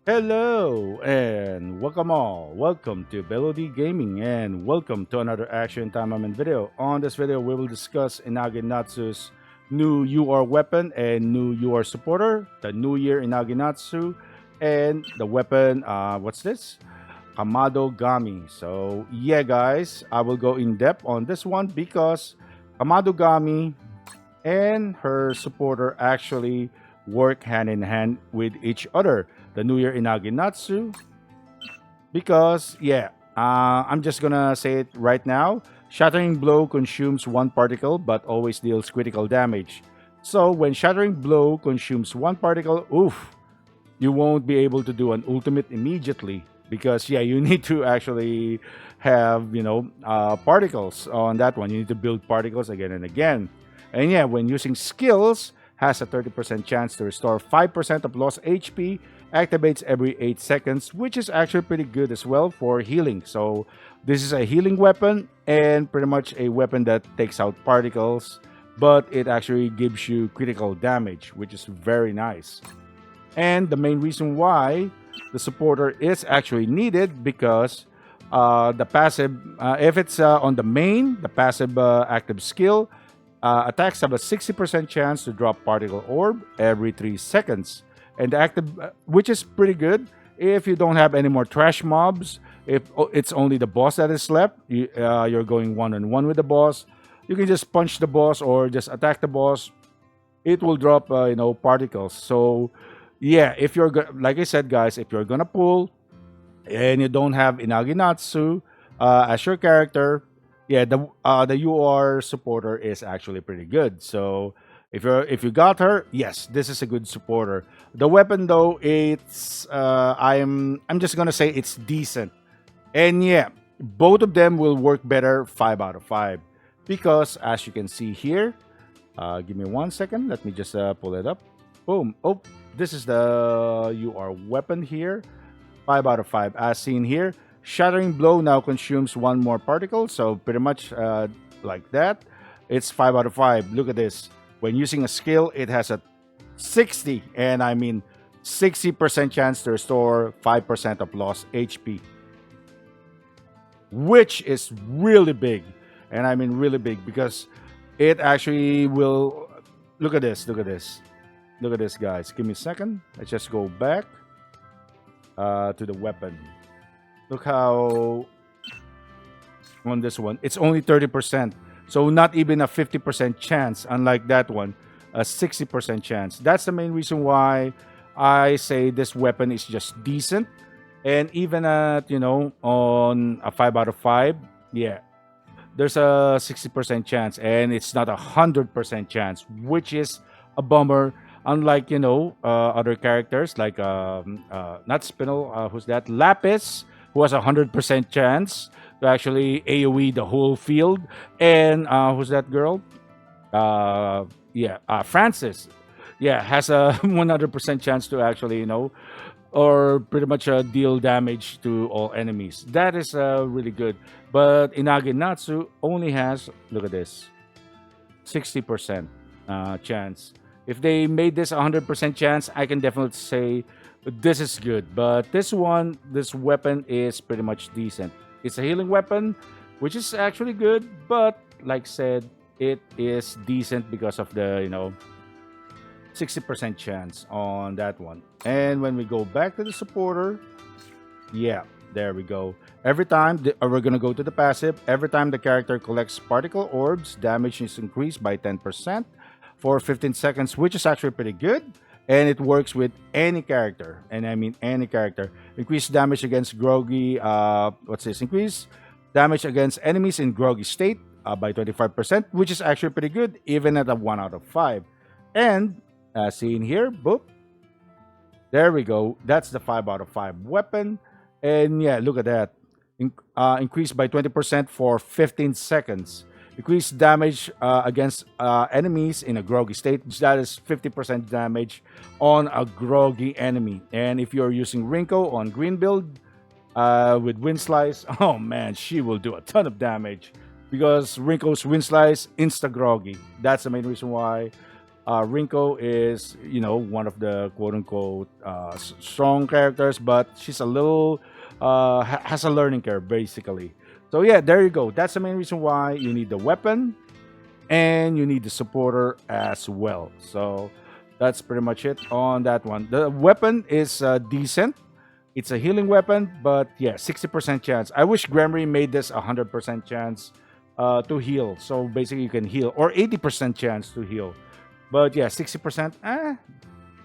Hello and welcome all. Welcome to BellowD Gaming and welcome to another Action Taimanin video. On this video, we will discuss Inage Natsu's new UR weapon and new UR supporter, the New Year Inage Natsu, and the weapon, what's this? Kamado Gami. So, yeah, guys, I will go in depth on this one because Kamado Gami and her supporter actually work hand in hand with each other. The New Year Inagi Natsu, because, yeah, I'm just gonna say it right now. Shattering Blow consumes one particle but always deals critical damage. So, when Shattering Blow consumes one particle, oof, you won't be able to do an ultimate immediately because, yeah, you need to actually have, particles on that one. You need to build particles again and again. And yeah, when using skills, has a 30% chance to restore 5% of lost HP, activates every 8 seconds, which is actually pretty good as well for healing. So this is a healing weapon and pretty much a weapon that takes out particles, but it actually gives you critical damage, which is very nice. And the main reason why the supporter is actually needed because the passive, if it's on the main, the passive active skill, attacks have a 60% chance to drop particle orb every 3 seconds. And the active, which is pretty good if you don't have any more trash mobs. If it's only the boss that is left, you're going one-on-one with the boss. You can just punch the boss or just attack the boss. It will drop, particles. So, yeah, if you're like I said, guys, if you're gonna pull and you don't have Inagi Natsu as your character, yeah, the UR supporter is actually pretty good. So if you got her, yes, this is a good supporter. The weapon though, it's I'm just gonna say it's decent, and yeah, both of them will work better 5 out of 5 because as you can see here, give me 1 second. Let me just pull it up. Boom. Oh, this is the UR weapon here. 5 out of 5 as seen here. Shattering Blow now consumes one more particle, so pretty much like that. It's 5 out of 5. Look at this. When using a skill, it has a 60, and I mean 60% chance to restore 5% of lost HP, which is really big. And I mean really big because it actually will. Look at this. Look at this. Look at this, guys. Give me a second. Let's just go back to the weapon. Look how on this one, it's only 30%. So not even a 50% chance, unlike that one, a 60% chance. That's the main reason why I say this weapon is just decent. And even at, on a 5 out of 5, yeah, there's a 60% chance and it's not 100% chance, which is a bummer. Unlike, other characters like, not Spinel, who's that? Lapis, who has a 100% chance to actually AoE the whole field. And who's that girl? Francis. Yeah, has a 100% chance to actually, or pretty much deal damage to all enemies. That is really good. But Inage Natsu only has, look at this, 60% chance. If they made this 100% chance, I can definitely say this is good. But this weapon is pretty much decent. It's a healing weapon, which is actually good. But like said, it is decent because of the 60% chance on that one. And when we go back to the supporter, yeah, there we go. Every time we're gonna go to the passive. Every time the character collects particle orbs, damage is increased by 10% for 15 seconds, which is actually pretty good. And it works with any character. And I mean any character. Increase damage against groggy. What's this? Increase damage against enemies in groggy state by 25%, which is actually pretty good, even at a 1 out of 5. And seen here, boop. There we go. That's the 5 out of 5 weapon. And yeah, look at that. Increased by 20% for 15 seconds. Increase damage against enemies in a groggy state. That is 50% damage on a groggy enemy. And if you're using Rinko on green build with Wind Slice, oh man, she will do a ton of damage because Rinko's Wind Slice insta groggy. That's the main reason why Rinko is, one of the quote unquote strong characters, but she's a little has a learning curve basically. So yeah, there you go. That's the main reason why you need the weapon and you need the supporter as well. So that's pretty much it on that one. The weapon is decent. It's a healing weapon, but yeah, 60% chance. I wish Gremory made this 100% chance to heal. So basically, you can heal, or 80% chance to heal. But yeah, 60%.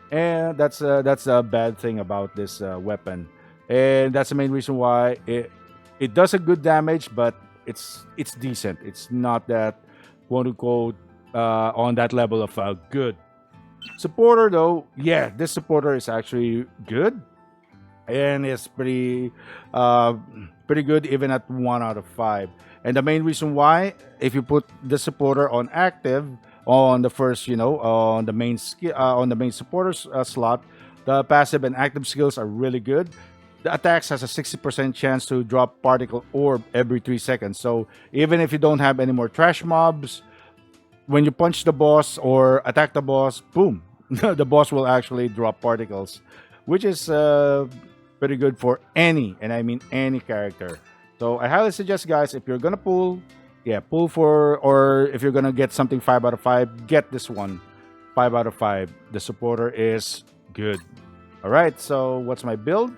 And that's a bad thing about this weapon, and that's the main reason why it does a good damage, but it's decent. It's not that quote unquote on that level of good. Supporter though, yeah, this supporter is actually good and it's uh, pretty good even at 1 out of 5. And the main reason why, if you put the supporter on active on the first, on the main skill on the main supporters slot, the passive and active skills are really good. The attacks has a 60% chance to drop particle orb every 3 seconds. So even if you don't have any more trash mobs, when you punch the boss or attack the boss, boom, the boss will actually drop particles, which is pretty good for any, and I mean any character. So I highly suggest, guys, if you're gonna pull, yeah, pull for, or if you're gonna get something 5 out of 5, get this one, 5 out of 5. The supporter is good. All right. So what's my build?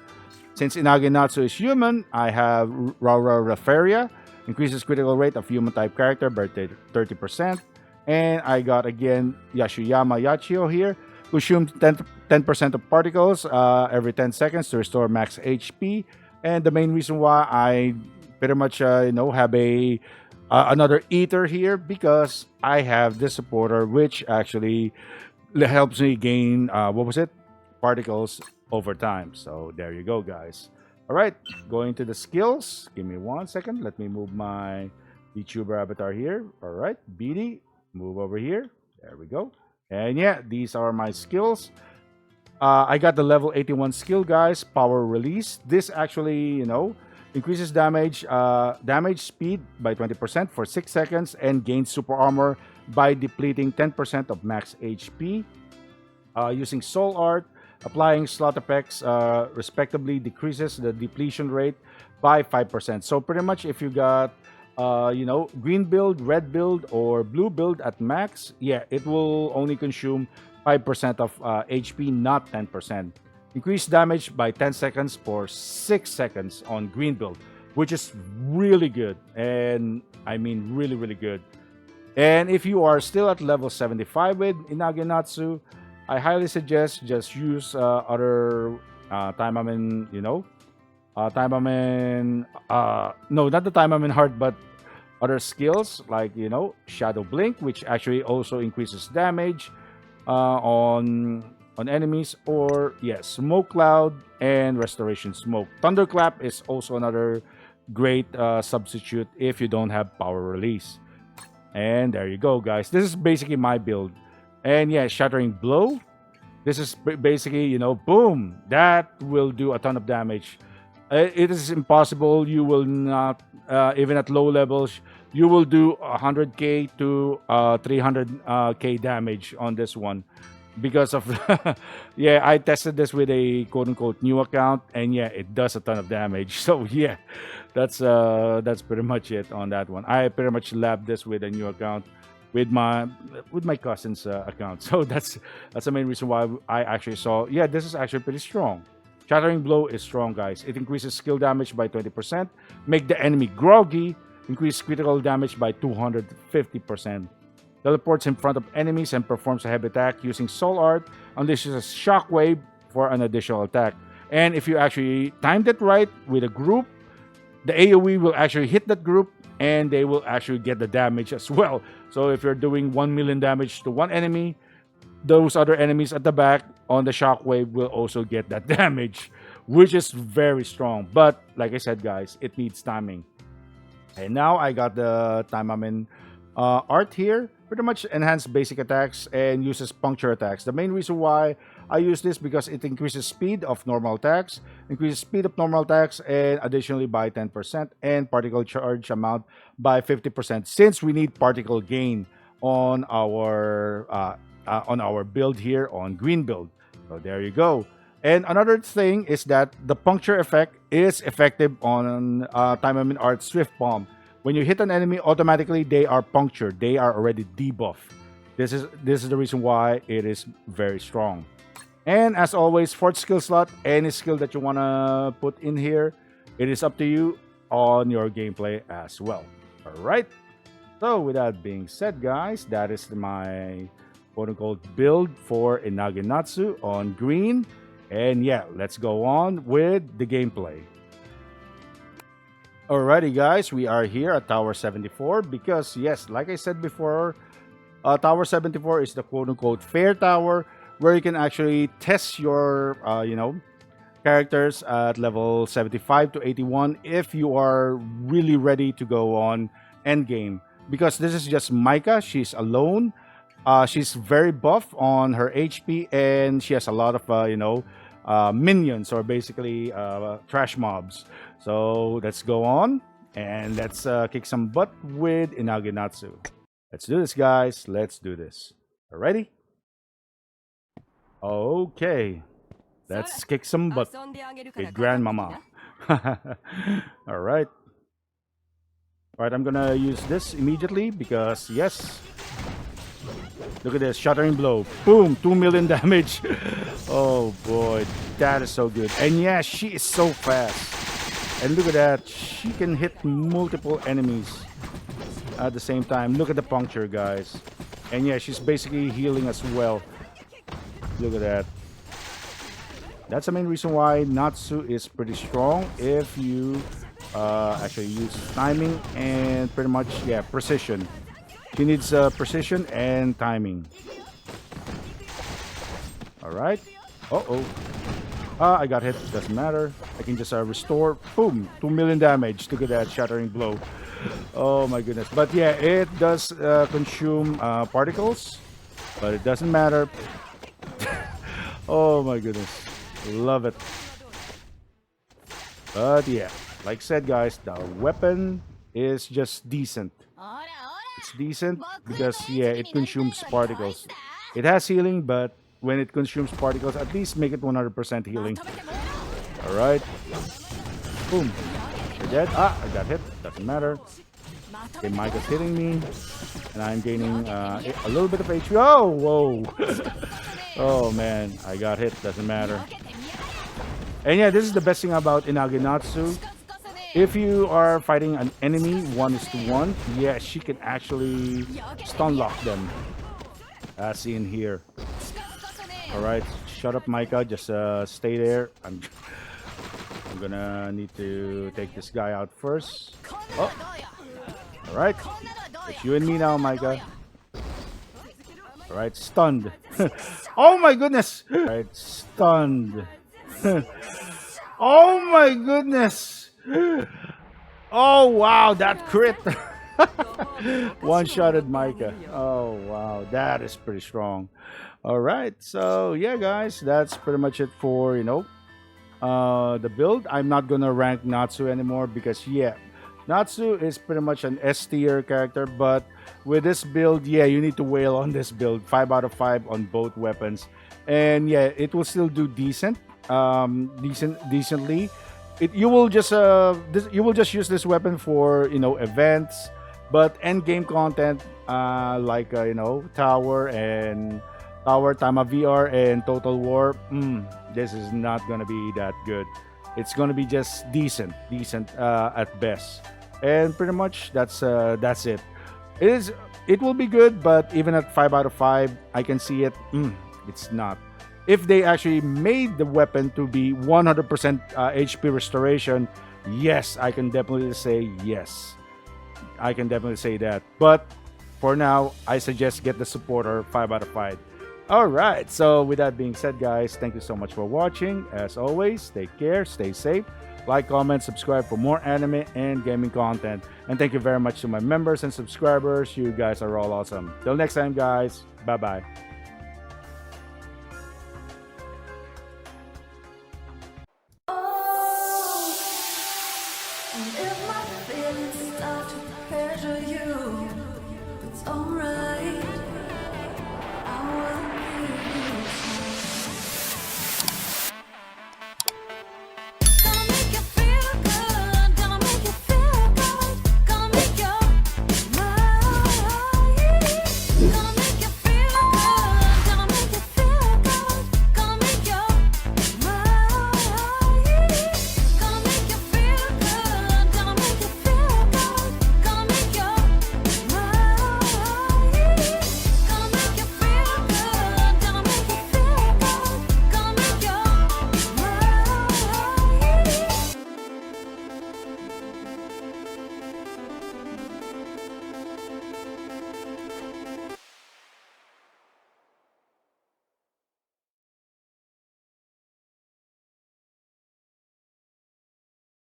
Since Inage Natsu is human, I have Raura Rafaria, increases critical rate of human type character by 30%. And I got again Yashuyama Yachio here, who consumes 10% of particles every 10 seconds to restore max HP. And the main reason why I pretty much have a another eater here, because I have this supporter which actually helps me gain what was it, particles over time. So there you go, guys. All right, going to the skills. Give me 1 second. Let me move my VTuber avatar here. All right, BD, move over here. There we go. And yeah, these are my skills. I got the level 81 skill, guys. Power release. This actually, increases damage speed by 20% for 6 seconds and gains super armor by depleting 10% of max HP. Using Soul Art, applying slot effects respectively decreases the depletion rate by 5%. So pretty much if you got green build, red build, or blue build at max, yeah, it will only consume 5% of HP, not 10%. Increase damage by 10 seconds for 6 seconds on green build, which is really good. And I mean really, really good. And if you are still at level 75 with Inage Natsu, I highly suggest just use other Taimanin, Taimanin, no, not the Taimanin heart, but other skills like, Shadow Blink, which actually also increases damage on enemies, or yes, Smoke Cloud and Restoration Smoke. Thunderclap is also another great substitute if you don't have power release. And there you go, guys. This is basically my build. And yeah, Shattering Blow. This is basically, boom, that will do a ton of damage. It is impossible. You will not, even at low levels, you will do 100k to 300k damage on this one because of, yeah, I tested this with a quote unquote new account, and yeah, it does a ton of damage. So yeah, that's pretty much it on that one. I pretty much labbed this with a new account with my cousin's account. So that's the main reason why I actually saw, yeah, this is actually pretty strong. Shattering Blow is strong, guys. It increases skill damage by 20%, make the enemy groggy, increase critical damage by 250%. Teleports in front of enemies and performs a heavy attack using Soul Art, unleashes a shockwave for an additional attack. And if you actually timed it right with a group, the AoE will actually hit that group and they will actually get the damage as well. So if you're doing 1 million damage to one enemy, those other enemies at the back on the shockwave will also get that damage, which is very strong. But like I said, guys, it needs timing. And now I got the Taimamin art here. Pretty much enhanced basic attacks and uses puncture attacks. The main reason why I use this because it increases speed of normal attacks, increases speed of normal attacks, and additionally by 10%, and particle charge amount by 50%. Since we need particle gain on our on our build here on green build. So there you go. And another thing is that the puncture effect is effective on Taimamin Art Swift Bomb. When you hit an enemy, automatically they are punctured. They are already debuffed. This is the reason why it is very strong. And as always, fourth skill slot, any skill that you want to put in here, it is up to you on your gameplay as well. All right. So with that being said, guys, that is my quote-unquote build for Inage Natsu on green. And yeah, let's go on with the gameplay. Alrighty, guys, we are here at Tower 74 because, yes, like I said before, Tower 74 is the quote-unquote fair tower where you can actually test your, characters at level 75 to 81 if you are really ready to go on endgame. Because this is just Micah, she's alone. She's very buff on her HP and she has a lot of, minions or basically trash mobs. So let's go on and let's kick some butt with Inage Natsu. Let's do this, guys. Let's do this. Alrighty? Okay. Let's kick some butt with Grandmama. Alright. Alright, I'm gonna use this immediately because, yes. Look at this, shattering blow. Boom, 2 million damage. Oh boy, that is so good. And yeah, she is so fast. And look at that, she can hit multiple enemies at the same time. Look at the puncture, guys. And yeah, she's basically healing as well. Look at that. That's the main reason why Natsu is pretty strong if you actually use timing and pretty much, yeah, precision. She needs precision and timing. Alright. Uh-oh. I got hit. Doesn't matter. I can just restore. Boom. 2 million damage. Look at that shattering blow. Oh my goodness. But yeah, it does consume particles. But it doesn't matter. Oh my goodness. Love it. But yeah, like I said, guys, the weapon is just decent. It's decent because, yeah, it consumes particles. It has healing, but when it consumes particles, at least make it 100% healing. Alright. Boom. You're dead. I got hit. Doesn't matter. Okay, Micah's hitting me. And I'm gaining a little bit of HP. Oh, whoa. Oh, man. I got hit. Doesn't matter. And yeah, this is the best thing about Inage Natsu. If you are fighting an enemy 1:1, yeah, she can actually stun lock them. As seen here. Alright, shut up, Micah. Just stay there. I'm gonna need to take this guy out first. Oh. Alright. It's you and me now, Micah. Alright, stunned. Oh my goodness! Alright, stunned. Oh my goodness! Oh wow, that crit! One-shotted Micah. Oh wow, that is pretty strong. Alright, so yeah guys, that's pretty much it for, the build. I'm not gonna rank Natsu anymore because, yeah, Natsu is pretty much an S tier character, but with this build, yeah, you need to wail on this build. 5 out of 5 on both weapons. And yeah, it will still do decently. You will just use this weapon for, events, but end game content like Tower, Tama VR, and Total War. This is not gonna be that good. It's gonna be just decent at best. And pretty much that's it. It will be good, but even at 5 out of 5, I can see it. It's not. If they actually made the weapon to be 100% HP restoration, yes, I can definitely say yes. I can definitely say that. But for now, I suggest get the supporter 5 out of 5. Alright, so with that being said, guys, thank you so much for watching. As always, take care, stay safe, like, comment, subscribe for more anime and gaming content. And thank you very much to my members and subscribers. You guys are all awesome. Till next time, guys. Bye-bye. And if my feelings start to pressure you, it's alright.